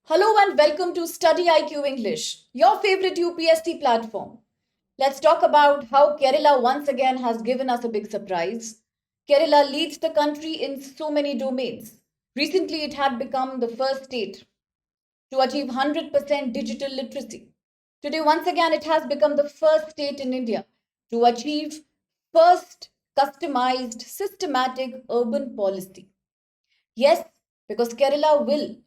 Hello and welcome to StudyIQ English, your favorite UPSC platform. Let's talk about how Kerala once again has given us a big surprise. Kerala leads the country in so many domains. Recently, it had become the first state to achieve 100% digital literacy. Today, once again, it has become the first state in India to achieve first customized systematic urban policy. Yes, because Kerala will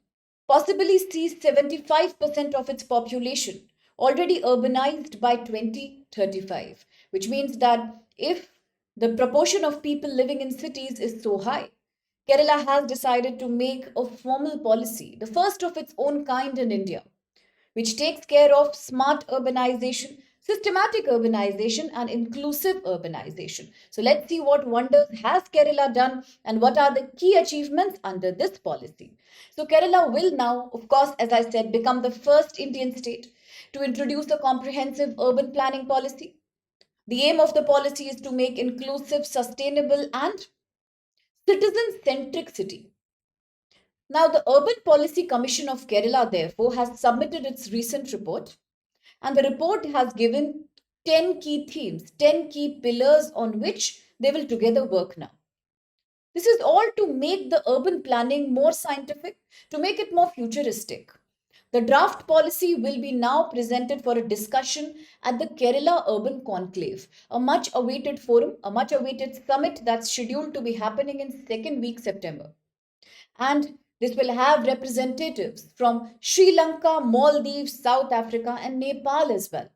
possibly see 75% of its population already urbanized by 2035, which means that if the proportion of people living in cities is so high, Kerala has decided to make a formal policy, the first of its own kind in India, which takes care of smart urbanization, systematic urbanization, and inclusive urbanization. So let's see what wonders has Kerala done and what are the key achievements under this policy. So Kerala will now, of course, as I said, become the first Indian state to introduce a comprehensive urban planning policy. The aim of the policy is to make inclusive, sustainable, and citizen centric city. Now, the Urban Policy Commission of Kerala, therefore, has submitted its recent report, and the report has given 10 key themes, 10 key pillars on which they will together work now. This is all to make the urban planning more scientific, to make it more futuristic. The draft policy will be now presented for a discussion at the Kerala Urban Conclave, a much awaited forum, a much awaited summit that's scheduled to be happening in second week September. And this will have representatives from Sri Lanka, Maldives, South Africa, and Nepal as well.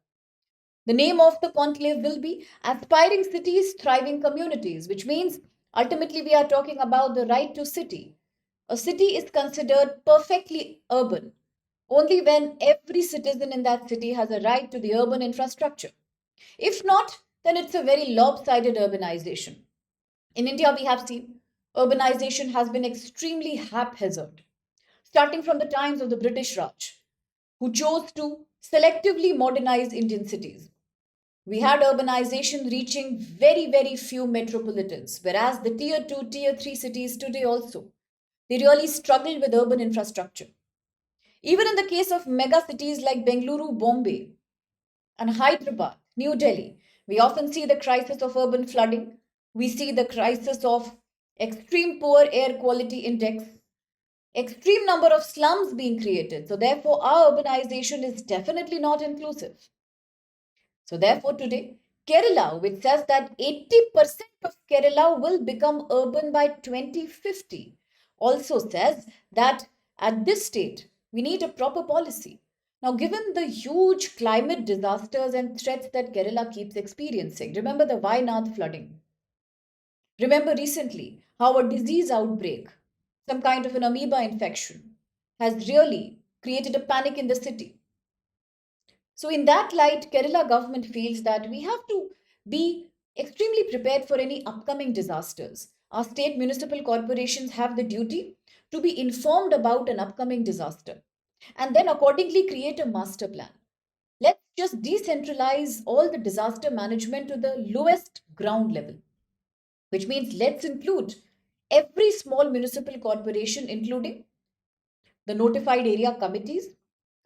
The name of the conclave will be Aspiring Cities, Thriving Communities, which means ultimately we are talking about the right to city. A city is considered perfectly urban only when every citizen in that city has a right to the urban infrastructure. If not, then it's a very lopsided urbanization. In India, we have seen urbanization has been extremely haphazard, starting from the times of the British Raj, who chose to selectively modernize Indian cities. We had urbanization reaching very, very few metropolitans, whereas the tier 2, tier 3 cities today also, they really struggle with urban infrastructure. Even in the case of mega cities like Bengaluru, Bombay, and Hyderabad, New Delhi, we often see the crisis of urban flooding. We see the crisis of extreme poor air quality index, extreme number of slums being created. So, therefore, our urbanization is definitely not inclusive. So, therefore, today, Kerala, which says that 80% of Kerala will become urban by 2050, also says that at this state, we need a proper policy. Now, given the huge climate disasters and threats that Kerala keeps experiencing, remember the Wayanad flooding. Remember recently how a disease outbreak, some kind of an amoeba infection, has really created a panic in the city. So, in that light, Kerala government feels that we have to be extremely prepared for any upcoming disasters. Our state municipal corporations have the duty to be informed about an upcoming disaster and then accordingly create a master plan. Let's just decentralize all the disaster management to the lowest ground level, which means let's include every small municipal corporation, including the notified area committees,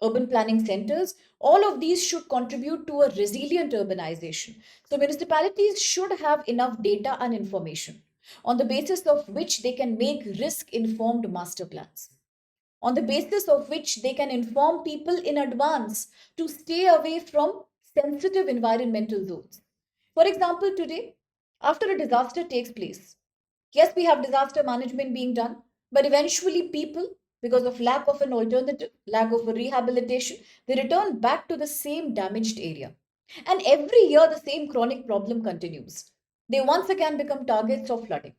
urban planning centers, all of these should contribute to a resilient urbanization. So, municipalities should have enough data and information on the basis of which they can make risk informed master plans, on the basis of which they can inform people in advance to stay away from sensitive environmental zones. For example, today, after a disaster takes place, yes, we have disaster management being done, but eventually people, because of lack of an alternative, lack of a rehabilitation, they return back to the same damaged area. And every year the same chronic problem continues. They once again become targets of flooding.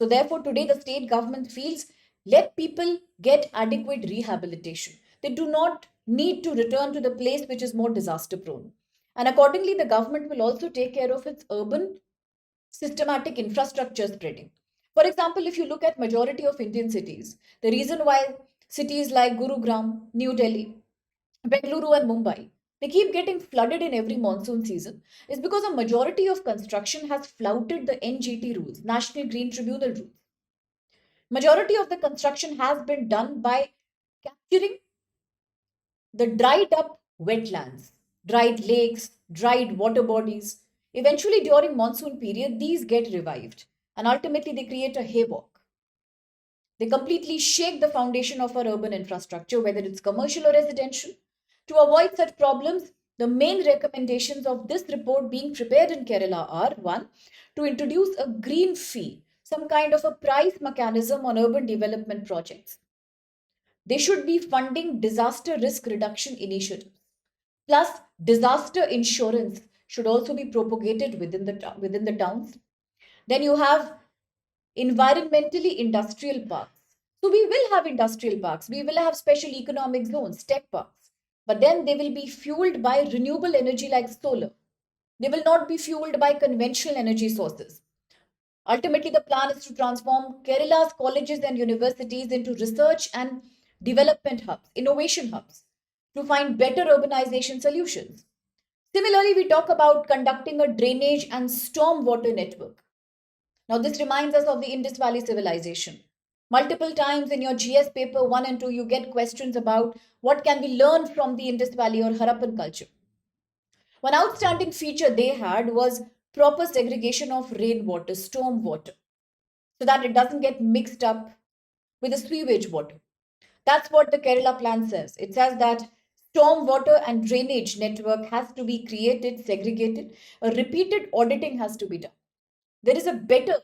So therefore today the state government feels let people get adequate rehabilitation. They do not need to return to the place which is more disaster prone. And accordingly the government will also take care of its urban systematic infrastructure spreading. For example, if you look at majority of Indian cities, the reason why cities like Gurugram, New Delhi, Bengaluru and Mumbai, they keep getting flooded in every monsoon season is because a majority of construction has flouted the NGT rules, National Green Tribunal rules. Majority of the construction has been done by capturing The dried up wetlands, dried lakes, dried water bodies. Eventually, during monsoon period, these get revived and ultimately they create a havoc. They completely shake the foundation of our urban infrastructure, whether it's commercial or residential. To avoid such problems, the main recommendations of this report being prepared in Kerala are one, to introduce a green fee, some kind of a price mechanism on urban development projects. They should be funding disaster risk reduction initiatives. Plus, disaster insurance should also be propagated within the towns. Then you have environmentally industrial parks. So we will have industrial parks, we will have special economic zones, tech parks, but then they will be fueled by renewable energy like solar. They will not be fueled by conventional energy sources. Ultimately, the plan is to transform Kerala's colleges and universities into research and development hubs, innovation hubs, to find better urbanization solutions. Similarly, we talk about conducting a drainage and storm water network. Now, this reminds us of the Indus Valley civilization. Multiple times in your GS paper 1 and 2, you get questions about what can we learn from the Indus Valley or Harappan culture. One outstanding feature they had was proper segregation of rainwater, storm water, so that it doesn't get mixed up with the sewage water. That's what the Kerala plan says. It says that storm water and drainage network has to be created, segregated. A repeated auditing has to be done. There is a better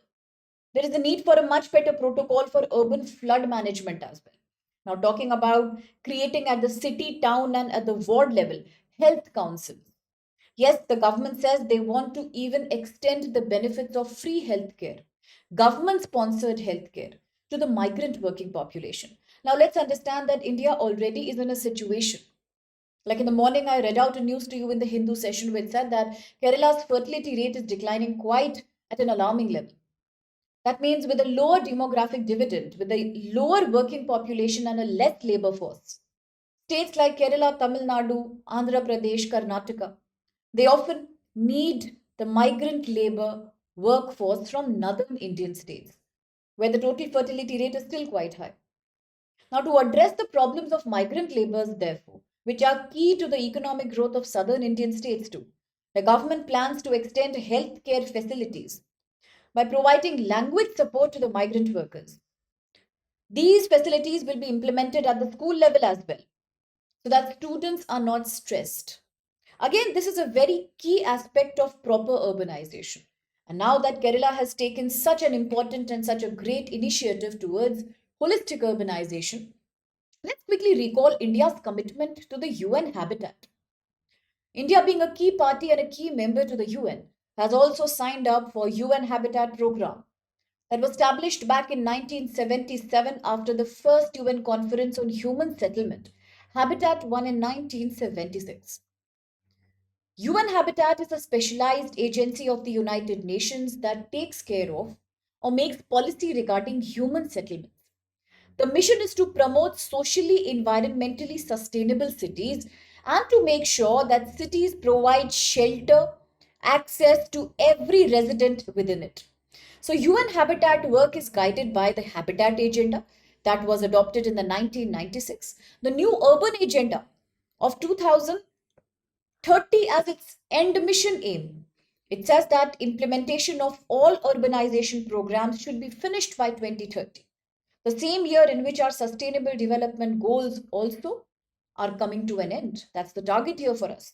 there is a need for a much better protocol for urban flood management as well. Now, talking about creating at the city, town, and at the ward level health councils. Yes, the government says they want to even extend the benefits of free healthcare, government sponsored healthcare to the migrant working population. Now, let's understand that India already is in a situation. Like in the morning, I read out a news to you in the Hindu session which said that Kerala's fertility rate is declining quite at an alarming level. That means with a lower demographic dividend, with a lower working population and a less labor force, states like Kerala, Tamil Nadu, Andhra Pradesh, Karnataka, they often need the migrant labor workforce from northern Indian states, where the total fertility rate is still quite high. Now, to address the problems of migrant laborers, therefore, which are key to the economic growth of southern Indian states too, the government plans to extend healthcare facilities by providing language support to the migrant workers. These facilities will be implemented at the school level as well, so that students are not stressed. Again, this is a very key aspect of proper urbanization. And now that Kerala has taken such an important and such a great initiative towards holistic urbanization, let's quickly recall India's commitment to the UN Habitat. India, being a key party and a key member to the UN, has also signed up for UN Habitat program that was established back in 1977 after the first UN Conference on Human Settlement, Habitat won in 1976. UN Habitat is a specialized agency of the United Nations that takes care of or makes policy regarding human settlements. The mission is to promote socially, environmentally sustainable cities and to make sure that cities provide shelter, access to every resident within it. So, UN Habitat work is guided by the Habitat Agenda that was adopted in the 1996, the new Urban Agenda of 2030 as its end mission aim. It says that implementation of all urbanization programs should be finished by 2030, the same year in which our sustainable development goals also are coming to an end. That's the target year for us.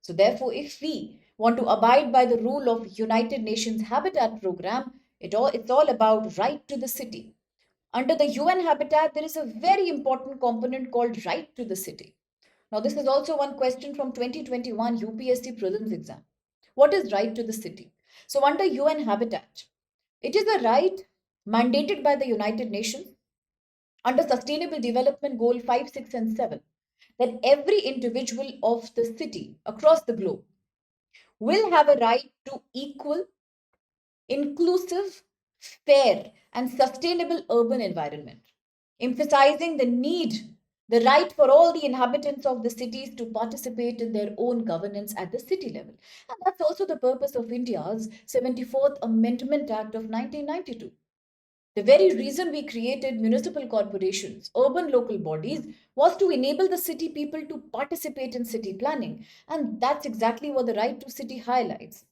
So therefore, if we want to abide by the rule of United Nations Habitat Program, it's all about right to the city. Under the UN Habitat, there is a very important component called right to the city. Now, this is also one question from 2021 UPSC prelims exam. What is right to the city? So, under UN Habitat, it is a right mandated by the United Nations under Sustainable Development Goal 5, 6, and 7 that every individual of the city across the globe will have a right to equal, inclusive, fair, and sustainable urban environment, emphasizing the right for all the inhabitants of the cities to participate in their own governance at the city level. And that's also the purpose of India's 74th Amendment Act of 1992. The very reason we created municipal corporations, urban local bodies, was to enable the city people to participate in city planning. And that's exactly what the right to city highlights.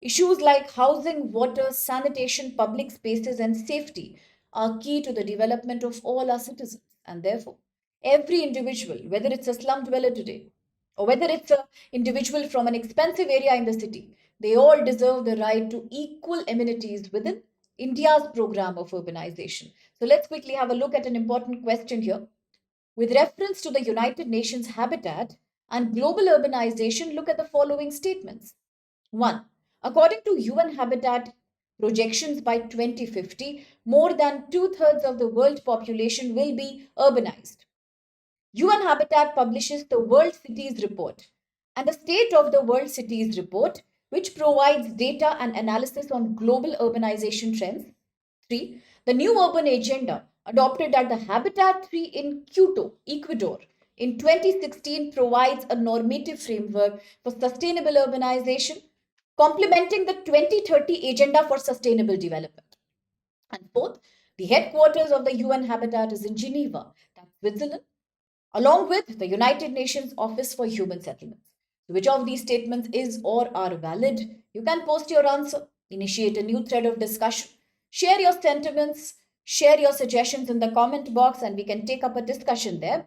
Issues like housing, water, sanitation, public spaces, and safety are key to the development of all our citizens. And therefore, every individual, whether it's a slum dweller today or whether it's an individual from an expensive area in the city, they all deserve the right to equal amenities within India's program of urbanization. So let's quickly have a look at an important question here. With reference to the United Nations Habitat and global urbanization, look at the following statements. 1. According to UN Habitat projections by 2050, more than two-thirds of the world population will be urbanized. UN Habitat publishes the World Cities Report and the State of the World Cities Report, which provides data and analysis on global urbanization trends. 3. The new urban agenda, adopted at the Habitat 3 in Quito, Ecuador, in 2016, provides a normative framework for sustainable urbanization, complementing the 2030 Agenda for Sustainable Development. And fourth, the headquarters of the UN Habitat is in Geneva, that's Switzerland, along with the United Nations Office for Human Settlements. So which of these statements is or are valid? You can post your answer, initiate a new thread of discussion, share your sentiments, share your suggestions in the comment box, and we can take up a discussion there.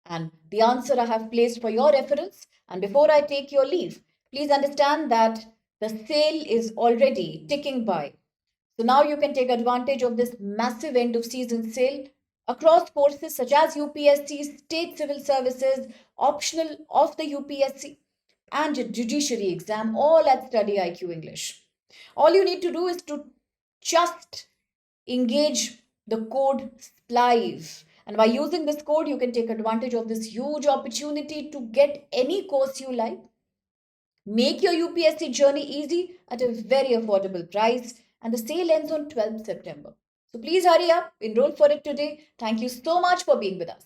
And the answer I have placed for your reference. And before I take your leave, please understand that the sale is already ticking by. So now you can take advantage of this massive end of season sale across courses such as UPSC, State Civil Services, optional of the UPSC, and a judiciary exam, all at Study IQ English. All you need to do is to just engage the code SPLIVE. And by using this code, you can take advantage of this huge opportunity to get any course you like. Make your UPSC journey easy at a very affordable price, and the sale ends on 12th September. So please hurry up, enroll for it today. Thank you so much for being with us.